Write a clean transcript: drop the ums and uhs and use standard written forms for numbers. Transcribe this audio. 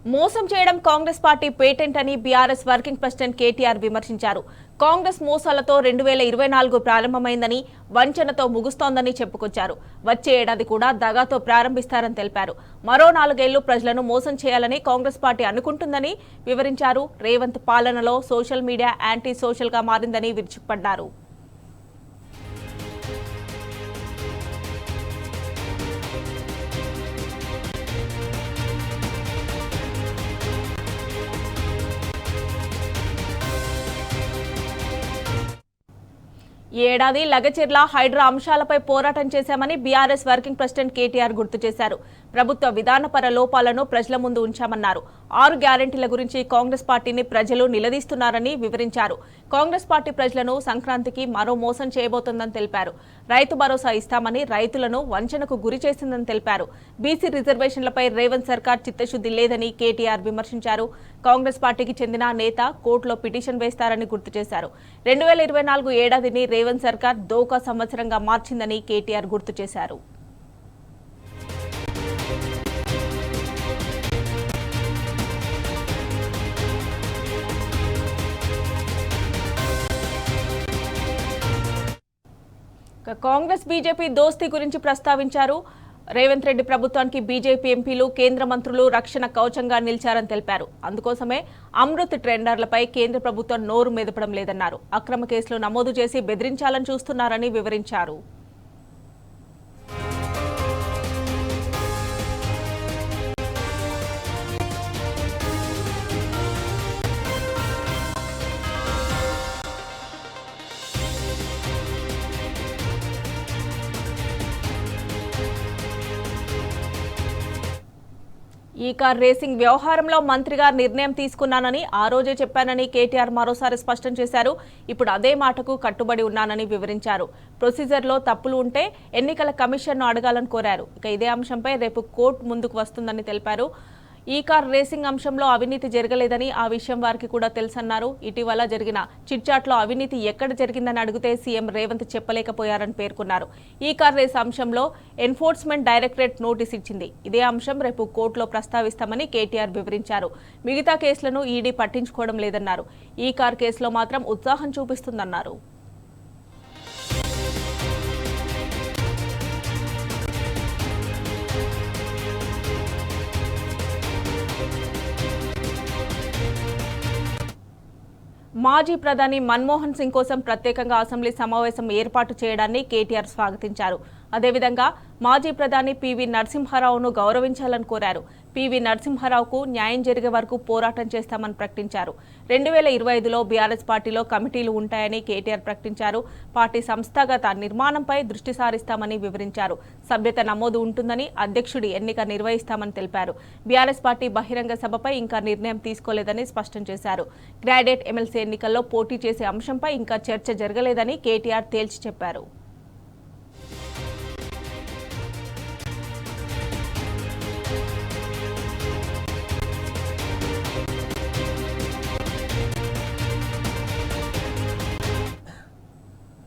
మోసం చేయడం Congress party patent అని బీఆర్ఎస్ వర్కింగ్ ప్రెసిడెంట్ కేటీఆర్ విమర్శించారు. కాంగ్రెస్ మోసాలతో 2024 ప్రారంభమైందని, వంచనతో ముగుస్తోందని చెప్పుకొచ్చారు. వచ్చే ఏడాది కూడా దగాతో ప్రారంభిస్తారని తెలిపారు. మరో 4 ఏళ్లు ప్రజలను మోసం చేయాలని కాంగ్రెస్ పార్టీ అనుకుంటుందని వివరించారు. రేవంత్ పాలనలో సోషల్ మీడియా యాంటీ సోషల్ గా మారిందని విరుచుకుపడ్డారు. ఈ ఏడాది లగచెర్ల హైడ్రా అంశాలపై పోరాటం చేశామని బీఆర్ఎస్ వర్కింగ్ ప్రెసిడెంట్ కేటీఆర్ గుర్తు చేశారు. ప్రభుత్వ విధానపర లోపాలను ప్రజల ముందు ఉంచామన్నారు. 6 గ్యారెంటీల గురించి కాంగ్రెస్ పార్టీని ప్రజలు నిలదీస్తున్నారని వివరించారు. కాంగ్రెస్ పార్టీ ప్రజలను సంక్రాంతికి మరో మోసం చేయబోతోందని తెలిపారు. రైతు భరోసా ఇస్తామని రైతులను వంచనకు గురి చేసిందని తెలిపారు. బీసీ రిజర్వేషన్లపై రేవంత్ సర్కార్ చిత్తశుద్ధి లేదని కేటీఆర్ విమర్శించారు. కాంగ్రెస్ పార్టీకి చెందిన నేత కోర్టులో పిటిషన్ వేస్తారని గుర్తు చేశారు. 2024 ఏడాదిని రేవంత్ సర్కార్ దోకా సంవత్సరంగా మార్చిందని కేటీఆర్ గుర్తు చేశారు. కాంగ్రెస్ బీజేపీ దోస్తీ గురించి ప్రస్తావించారు. రేవంత్ రెడ్డి ప్రభుత్వానికి బీజేపీ ఎంపీలు, కేంద్ర మంత్రులు రక్షణ కవచంగా నిలిచారని తెలిపారు. అందుకోసమే అమృత్ టెండర్లపై కేంద్ర ప్రభుత్వం నోరు మెదపడం లేదన్నారు. అక్రమ కేసులు నమోదు చేసి బెదిరించాలని చూస్తున్నారని వివరించారు. ఈ కార్ రేసింగ్ వ్యవహారంలో మంత్రిగా నిర్ణయం తీసుకున్నానని ఆ రోజే చెప్పానని కేటీఆర్ మరోసారి స్పష్టం చేశారు. ఇప్పుడు అదే మాటకు కట్టుబడి ఉన్నానని వివరించారు. ప్రొసీజర్లో తప్పులు ఉంటే ఎన్నికల కమిషన్ను అడగాలని కోరారు. ఇదే అంశంపై రేపు కోర్టు ముందుకు వస్తుందని తెలిపారు. ఈ కార్ రేసింగ్ అంశంలో అవినీతి జరగలేదని, ఆ విషయం వారికి కూడా తెలుసన్నారు. ఇటీవల జరిగిన చిట్చాట్లో అవినీతి ఎక్కడ జరిగిందని అడిగితే సీఎం రేవంత్ చెప్పలేకపోయారని పేర్కొన్నారు. ఈ కార్ రేస్ అంశంలో ఎన్ఫోర్స్మెంట్ డైరెక్టరేట్ నోటీస్ ఇచ్చింది. ఇదే అంశం రేపు కోర్టులో ప్రస్తావిస్తామని కేటీఆర్ వివరించారు. మిగతా కేసులను ఈడీ పట్టించుకోవడం లేదన్నారు. ఈ కార్ కేసులో మాత్రం ఉత్సాహం చూపిస్తుందన్నారు. మాజీ ప్రధాని మన్మోహన్ సింగ్ కోసం ప్రత్యేకంగా అసెంబ్లీ సమావేశం ఏర్పాటు చేయడాన్ని కేటీఆర్ స్వాగతించారు. అదేవిధంగా మాజీ ప్రధాని పివి నరసింహారావును గౌరవించాలని కోరారు. పివి నరసింహారావుకు న్యాయం జరిగే వరకు పోరాటం చేస్తామని ప్రకటించారు. 2025లో బీఆర్ఎస్ పార్టీలో కమిటీలు ఉంటాయని కేటీఆర్ ప్రకటించారు. పార్టీ సంస్థాగత నిర్మాణంపై దృష్టి సారిస్తామని వివరించారు. సభ్యత నమోదు ఉంటుందని, అధ్యక్షుడి ఎన్నిక నిర్వహిస్తామని తెలిపారు. బీఆర్ఎస్ పార్టీ బహిరంగ సభపై ఇంకా నిర్ణయం తీసుకోలేదని స్పష్టం చేశారు. గ్రాడ్యుయేట్ ఎమ్మెల్సీ ఎన్నికల్లో పోటీ చేసే అంశంపై ఇంకా చర్చ జరగలేదని కేటీఆర్ తేల్చి చెప్పారు.